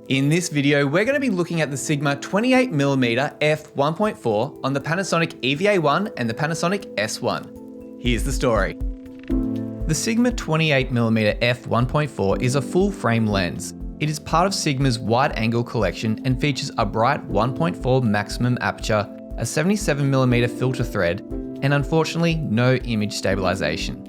In this video, we're going to be looking at the Sigma 28mm F1.4 on the Panasonic EVA1 and the Panasonic S1. Here's the story. The Sigma 28mm F1.4 is a full-frame lens. It is part of Sigma's wide-angle collection and features a bright 1.4 maximum aperture, a 77mm filter thread, and unfortunately, no image stabilization.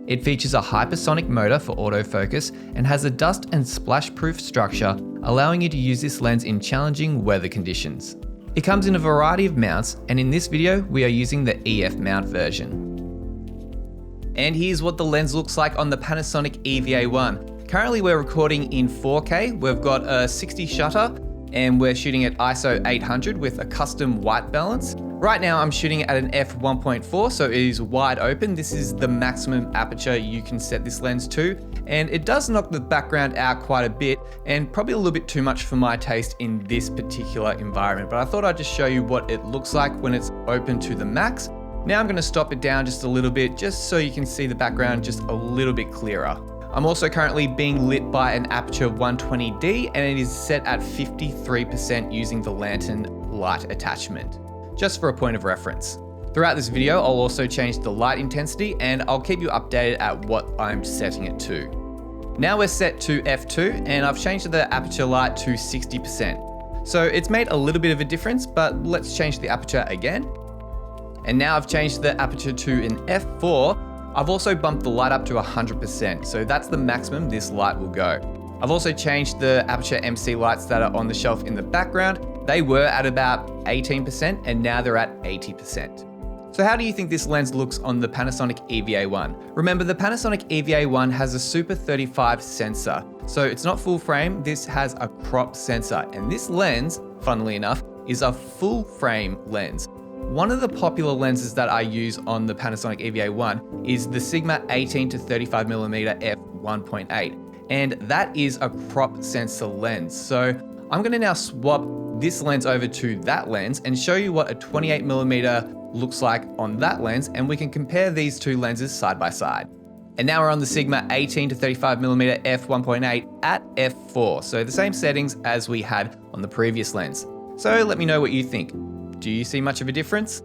It features a hypersonic motor for autofocus and has a dust and splash-proof structure, allowing you to use this lens in challenging weather conditions. It comes in a variety of mounts, and in this video, we are using the EF mount version. And here's what the lens looks like on the Panasonic EVA1. Currently, we're recording in 4K. We've got a 60 shutter, and we're shooting at ISO 800 with a custom white balance. Right now I'm shooting at an f1.4, so it is wide open. This is the maximum aperture you can set this lens to, and it does knock the background out quite a bit, and probably a little bit too much for my taste in this particular environment. But I thought I'd just show you what it looks like when it's open to the max. Now I'm gonna stop it down just a little bit, just so you can see the background just a little bit clearer. I'm also currently being lit by an aperture 120D, and it is set at 53% using the lantern light attachment. Just for a point of reference. Throughout this video, I'll also change the light intensity, and I'll keep you updated at what I'm setting it to. Now we're set to f2, and I've changed the aperture light to 60%. So it's made a little bit of a difference, but let's change the aperture again. And now I've changed the aperture to an f4. I've also bumped the light up to 100%, so that's the maximum this light will go. I've also changed the aperture MC lights that are on the shelf in the background. They were at about 18% and now they're at 80%. So how do you think this lens looks on the Panasonic EVA1? Remember, the Panasonic EVA1 has a Super 35 sensor. So it's not full frame, this has a crop sensor. And this lens, funnily enough, is a full frame lens. One of the popular lenses that I use on the Panasonic EVA1 is the Sigma 18 to 35mm f1.8. And that is a crop sensor lens. So I'm gonna now swap this lens over to that lens and show you what a 28mm looks like on that lens, and we can compare these two lenses side by side. And now we're on the Sigma 18 to 35mm f1.8 at f4, so the same settings as we had on the previous lens. So let me know what you think. Do you see much of a difference?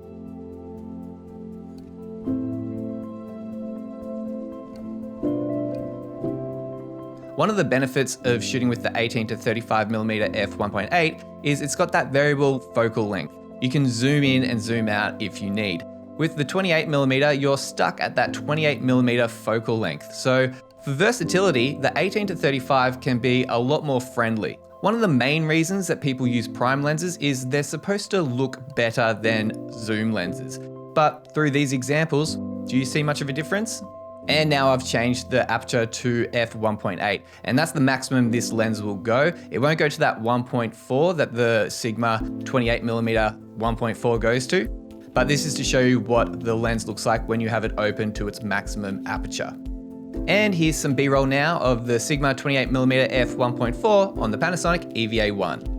One of the benefits of shooting with the 18 to 35mm f1.8 is it's got that variable focal length. You can zoom in and zoom out if you need. With the 28mm, you're stuck at that 28mm focal length. So for versatility, the 18 to 35 can be a lot more friendly. One of the main reasons that people use prime lenses is they're supposed to look better than zoom lenses. But through these examples, do you see much of a difference? And now I've changed the aperture to f1.8, and that's the maximum this lens will go. It won't go to that 1.4 that the Sigma 28mm 1.4 goes to, but this is to show you what the lens looks like when you have it open to its maximum aperture. And here's some B-roll now of the Sigma 28mm f1.4 on the Panasonic EVA1.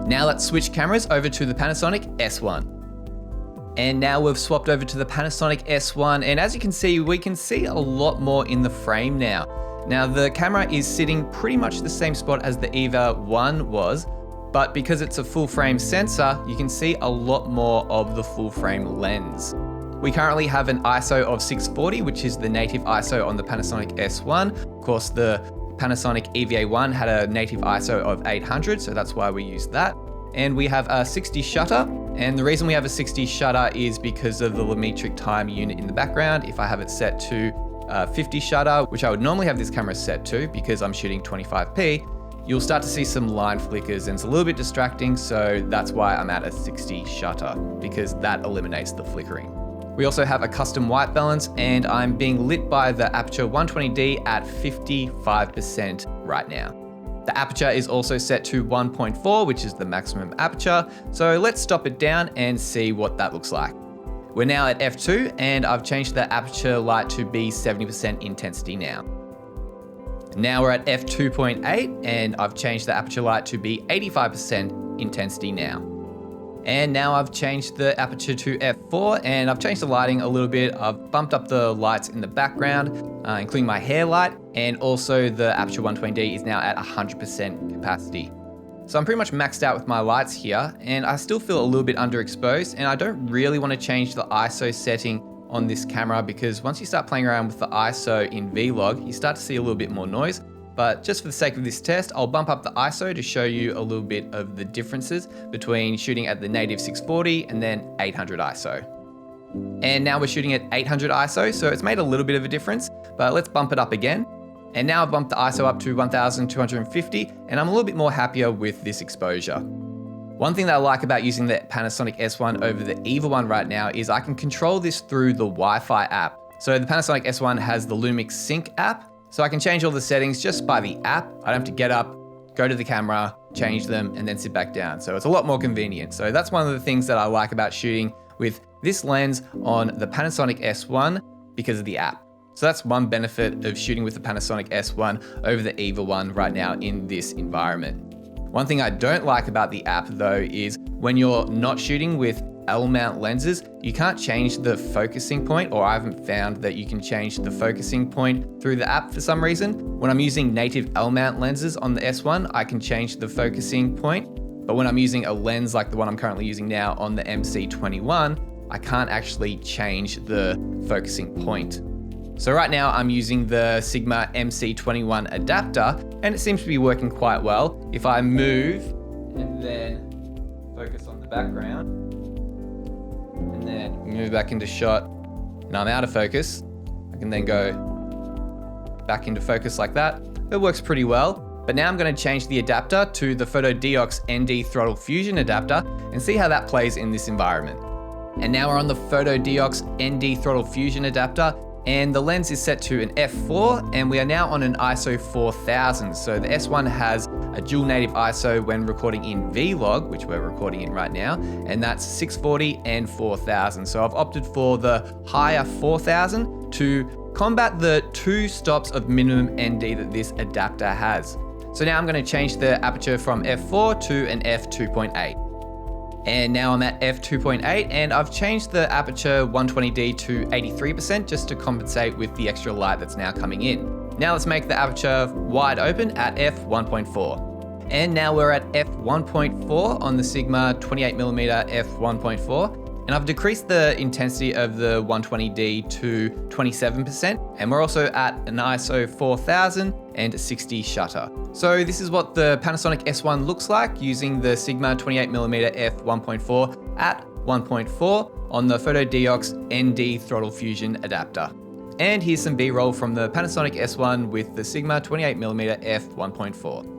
Now let's switch cameras over to the Panasonic S1. And now we've swapped over to the Panasonic S1, and as you can see, we can see a lot more in the frame now. Now the camera is sitting pretty much the same spot as the EVA1 was, but because it's a full frame sensor, you can see a lot more of the full frame lens. We currently have an ISO of 640, which is the native ISO on the Panasonic S1. Of course, the Panasonic EVA1 had a native ISO of 800, so that's why we used that. And we have a 60 shutter, and the reason we have a 60 shutter is because of the Lumetric time unit in the background. If I have it set to 50 shutter, which I would normally have this camera set to because I'm shooting 25p, you'll start to see some line flickers, and it's a little bit distracting, so that's why I'm at a 60 shutter, because that eliminates the flickering. We also have a custom white balance, and I'm being lit by the aperture 120D at 55% right now. The aperture is also set to 1.4, which is the maximum aperture. So let's stop it down and see what that looks like. We're now at f2 and I've changed the aperture light to be 70% intensity now. Now we're at f2.8 and I've changed the aperture light to be 85% intensity now. And now I've changed the aperture to f4 and I've changed the lighting a little bit. I've bumped up the lights in the background, including my hair light, and also the aperture 120D is now at 100% capacity. So I'm pretty much maxed out with my lights here, and I still feel a little bit underexposed, and I don't really want to change the ISO setting on this camera because once you start playing around with the ISO in Vlog, you start to see a little bit more noise. But just for the sake of this test, I'll bump up the ISO to show you a little bit of the differences between shooting at the native 640 and then 800 ISO. And now we're shooting at 800 ISO, so it's made a little bit of a difference, but let's bump it up again. And now I've bumped the ISO up to 1250, and I'm a little bit more happier with this exposure. One thing that I like about using the Panasonic S1 over the EVA1 right now is I can control this through the Wi-Fi app. So the Panasonic S1 has the Lumix Sync app, so I can change all the settings just by the app. I don't have to get up, go to the camera, change them, and then sit back down. So it's a lot more convenient. So that's one of the things that I like about shooting with this lens on the Panasonic S1 because of the app. So that's one benefit of shooting with the Panasonic S1 over the EVA1 right now in this environment. One thing I don't like about the app though is when you're not shooting with L-mount lenses, you can't change the focusing point, or I haven't found that you can change the focusing point through the app for some reason. When I'm using native L-mount lenses on the S1, I can change the focusing point. But when I'm using a lens like the one I'm currently using now on the MC21, I can't actually change the focusing point. So right now I'm using the Sigma MC21 adapter and it seems to be working quite well. If I move and then focus on the background and then move back into shot and I'm out of focus, I can then go back into focus like that. It works pretty well. But now I'm going to change the adapter to the Photodiox ND Throttle Fusion adapter and see how that plays in this environment. And now we're on the Photodiox ND Throttle Fusion adapter, and the lens is set to an f4 and we are now on an ISO 4000. So the S1 has a dual native ISO when recording in Vlog, which we're recording in right now, and that's 640 and 4000. So I've opted for the higher 4000 to combat the 2 stops of minimum ND that this adapter has. So now I'm going to change the aperture from f4 to an f2.8. And now I'm at f2.8 and I've changed the aperture 120D to 83% just to compensate with the extra light that's now coming in. Now let's make the aperture wide open at f1.4. And now we're at f1.4 on the Sigma 28mm F1.4. And I've decreased the intensity of the 120D to 27%. And we're also at an ISO 4000 and 60 shutter. So this is what the Panasonic S1 looks like using the Sigma 28mm F1.4 at 1.4 on the Photodiox ND Throttle Fusion adapter. And here's some B-roll from the Panasonic S1 with the Sigma 28mm F1.4.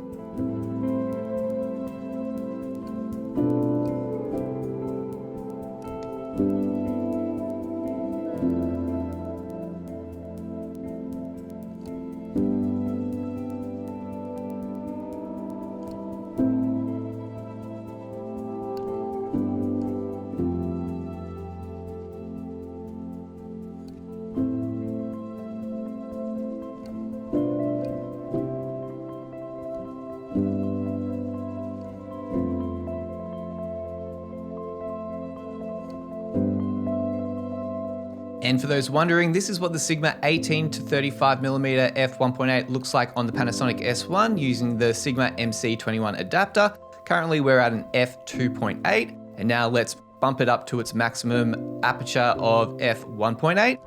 And for those wondering, this is what the Sigma 18 to 35mm f1.8 looks like on the Panasonic S1 using the Sigma MC21 adapter. Currently we're at an f2.8, and now let's bump it up to its maximum aperture of f1.8.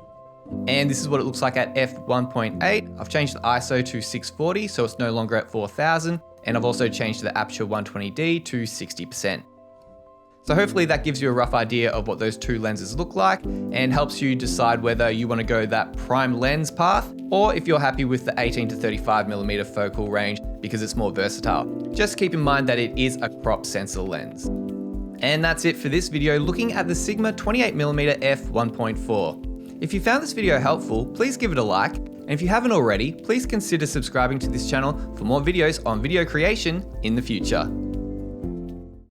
And this is what it looks like at f1.8. I've changed the ISO to 640, so it's no longer at 4000. And I've also changed the aperture 120D to 60%. So hopefully that gives you a rough idea of what those two lenses look like and helps you decide whether you want to go that prime lens path or if you're happy with the 18 to 35mm focal range because it's more versatile. Just keep in mind that it is a crop sensor lens. And that's it for this video looking at the Sigma 28mm f1.4. If you found this video helpful, please give it a like. And And if you haven't already, please consider subscribing to this channel for more videos on video creation in the future.